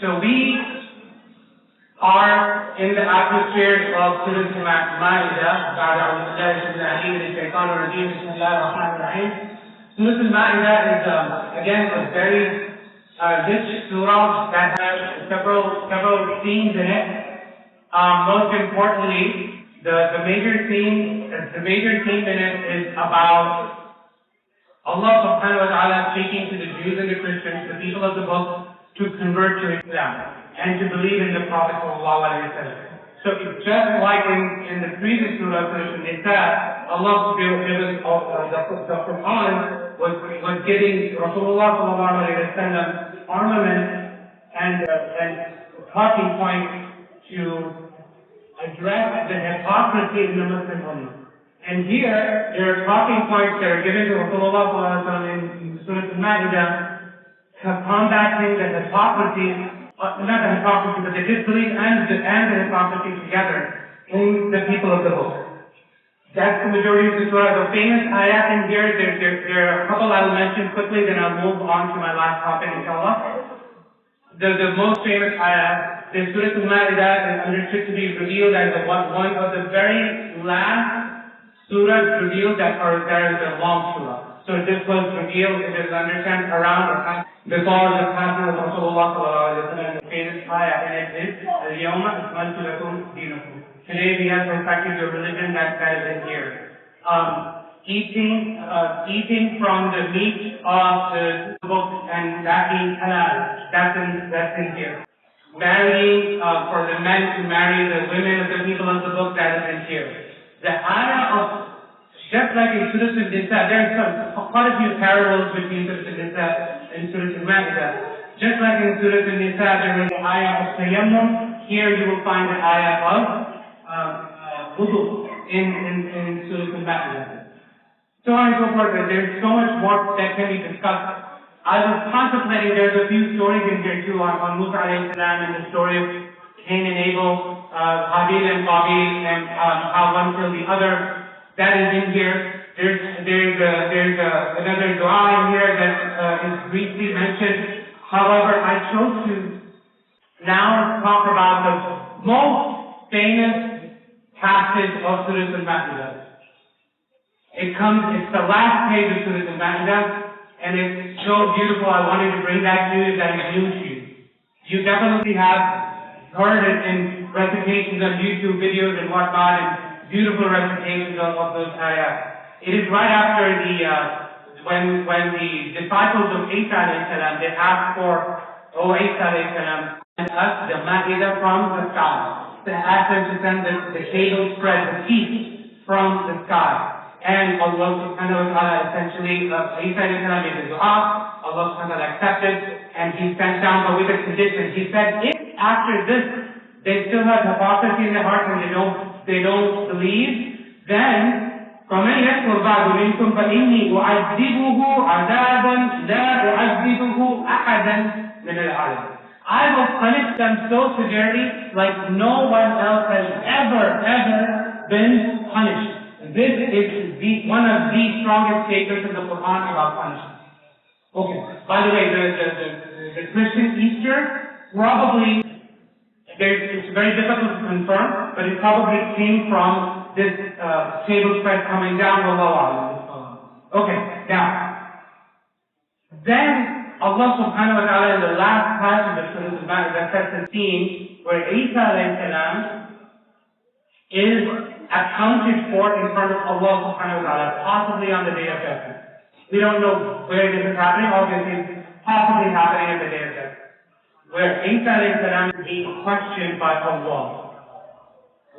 So we are in the atmosphere of Surah Al-Ma'idah. Surah Al-Ma'idah is again a very rich surah that has several themes in it. Most importantly, the major theme in it is about Allah subhanahu wa ta'ala speaking to the Jews and the Christians, the people of the book, to convert to Islam and to believe in the Prophet sallallahu alaihi wasallam. So it's just like in the previous surah, Surah An-Nisa, Allah the Quran was giving Rasulullah sallallahu alaihi wasallam armament and talking point to address the hypocrisy in the Muslim Ummah. And here, there are talking points that are given to Rasulullah sallallahu alaihi wasallam in Surah Al-Ma'idah, combating the hypocrisy, not the hypocrisy, but the disbelief and the hypocrisy together in the people of the book. That's the majority of the surah. The famous ayat in here, there are a couple I will mention quickly, then I'll move on to my last topic, inshallah. The most famous ayat, the Surah Al-Ma'idah is understood to be revealed as one of the very last surahs revealed that is a long surah. So this was revealed, it is understood around or before the passing of Rasulullah sallallahu alaihi wasallam. The famous ayah in it is al-yawma akmaltu lakum dinakum. Today we have perfected your religion, that is in here. Eating from the meat of the book and that being halal, that's in here. Marrying for the men to marry the women of the people of the book, that is in here. The ayah of, just like in Surah Al-Nisa, there are quite a few parables between Surah Al-Nisa and Surah Al-Ma'idah. Just like in Surah Al-Nisa, there was the ayah of tayammum. Here you will find the ayah of wudu in Surah Al-Ma'idah. So on and so forth. There's so much more that can be discussed. I was contemplating, there's a few stories in here too on Musa alayhi salam and the story of Cain and Abel, Habil and Qabil, and how one killed the other. That is in here. There's another dua in here that is briefly mentioned. However, I chose to now talk about the most famous passage of Surah Al-Ma'idah. It's the last page of Surah Al-Ma'idah, and it's so beautiful. I wanted to bring that to you, that it's new to you. You definitely have heard it in recitations on YouTube videos and whatnot, and beautiful recitations of those ayahs. It is right after when the disciples of Isa alayhi salam, they asked for, O Isa alayhi salam, send us the Ma'idah from the sky. They asked them to send the table spread, the feast from the sky. And Allah subhanahu wa ta'ala essentially, Isa alayhi salam made the dua, Allah subhanahu wa ta'ala accepted, and he sent down, but with a condition. He said, if after this they still have hypocrisy in their hearts and they don't believe, then فَمَنْ يَكْفُرْ بَعْدُ مِنْكُمْ فَإِنِّي أُعَذِّبُهُ عَذَابًا لَا أُعَذِّبُهُ أَحَدًا مِنَ الْعَالَمِينَ. I will punish them so severely like no one else has ever been punished. This is one of the strongest statements in the Quran about punishment. Okay. By the way, the Christian Easter probably, it's very difficult to confirm, but it probably came from this table spread coming down. Okay. Now, then Allah subhanahu wa ta'ala in the last passage of Surah Al-Ma'idah sets the scene where Isa alayhi salam is accounted for in front of Allah subhanahu wa ta'ala, possibly on the day of judgment. We don't know where this is happening, obviously it's possibly happening on the day of judgment, where Isa alayhi salam is being questioned by Allah.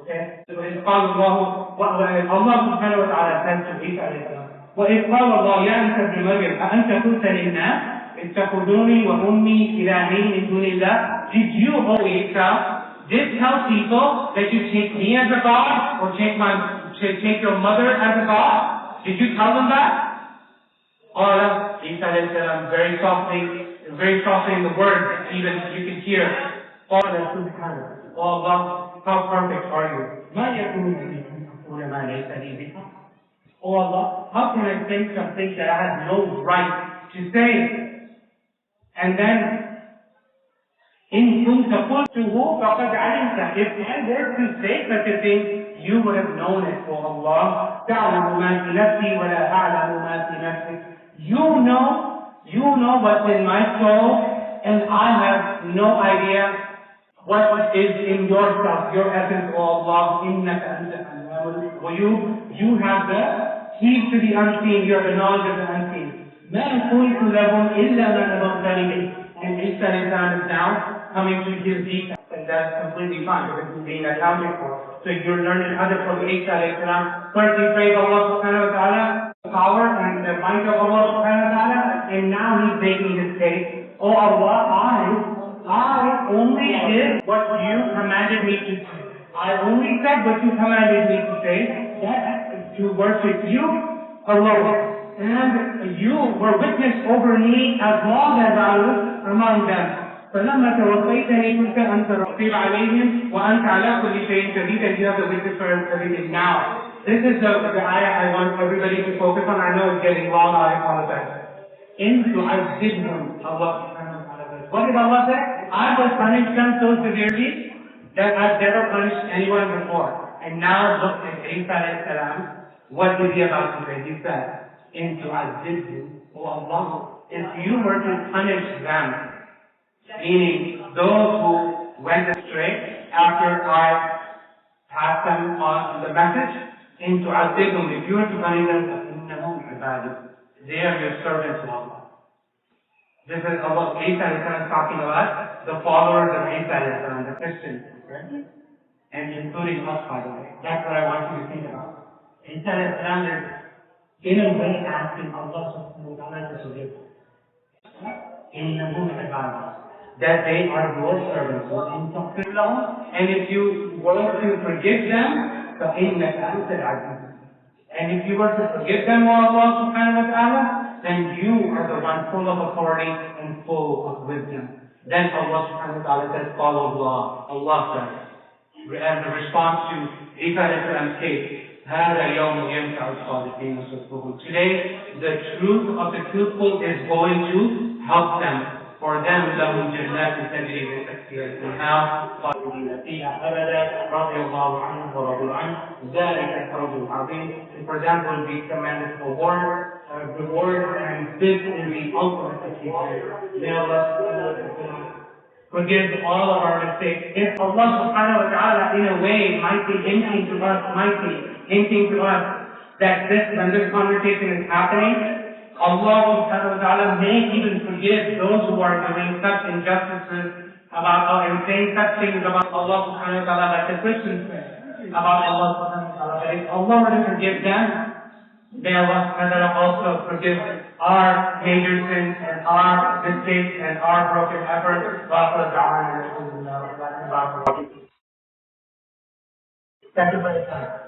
Okay? So it's called Allah subhanahu wa ta'ala says to Isa alayhi salam, وَإِذْ قَالَ اللَّهُ يَا عِيسَى ابْنَ مَرْيَمَ أَأَنْتَ قُلْتَ لِلنَّاسِ اتَّخِذُونِي وَأُمِّي إِلَٰهَيْنِ مِن دُونِ اللَّهِ. Did you, O Isa, tell people that you take me as a God, or take your mother as a God? Did you tell them that? Allah, Isa alayhi salam, very softly in the words, even you can hear, Allah subhanahu, oh Allah, how perfect are you? مَا يَكُونُ لِي أَنْ أَقُولَ مَا لَيْسَ لِي بِهِ. Oh Allah, how can I say something that I have no right to say? And then In kunta qultuhu faqad alimta. If I were to say such a thing, you would have known it, O Allah. Ta'lamu ma fi nafsi wa la a'lamu ma fi nafsi. You know what's in my soul, and I have no idea what is in yourself, your essence, O Allah. Innaka antal. You have the keys to the unseen, you have the knowledge of the unseen. مَا قُلْتُ لَهُمْ إِلَّا مَا أَمَرْتَنِ بِهِ. And Isa is now coming to his details, and that's completely fine because it's being accounted for. So if you're learning other from Isa, first he praised Allah subhanahu wa ta'ala, the power and the might of Allah subhanahu wa ta'ala, and now he's making his case. Oh Allah, I only did what you commanded me to do. I only said what you commanded me to say, that to worship you alone. And you were witness over me as long as I was among them. فلما توفيتني كنت أنت الرقيب عليهم وأنت على كل شيء شديد, and you have the witness for everything now. This is the ayah I want everybody to focus on. I know it's getting long, I apologize. In tu'azzibhum, Allah subhanahu wa ta'ala says. What did Allah say? I will punish them so severely that I've never punished anyone before. And now look at Isa alayhi salam. What is he about to say? He said, in tu'azzibhum, O Allah, if you were to punish them, meaning those who went astray after I passed them on the message, in tu'azzibhum, if you were to punish them, innahum ibaduk, they are your servants, O Allah. This is Allah, Isa is talking about the followers of Isa, the Christians, right? And including us, by the way. That's what I want you to think about. Isa is in a way asking Allah subhanahu wa ta'ala to forgive them. That they are your servants. And if you were to forgive them, innaka antal. And if you were to forgive them, O Allah subhanahu wa ta'ala, then you are the one full of authority and full of wisdom. Then Allah subhanahu wa ta'ala says, follow Allah. Allah says, as a response to Isa alayhi's case, today, the truth of the truthful is going to help them. For them, lahum jannat tajri min tahtiha al-anhar khalidina fiha abada radiyallahu anhu wa radu anhu dhalika al-fawz al-azim. And for them will be tremendous reward, and this is the ultimate achievement. May Allah forgive all of our mistakes. If Allah subhanahu wa ta'ala in a way might be hinting to us that when this conversation is happening, Allah subhanahu wa ta'ala may even forgive those who are doing such injustices about and saying such things about Allah subhanahu wa ta'ala like the Christians say about Allah subhanahu wa ta'ala. But if Allah were to forgive them, may Allah subhanahu wa ta'ala also forgive our major sins and our mistakes and our broken efforts. Thank you for your time.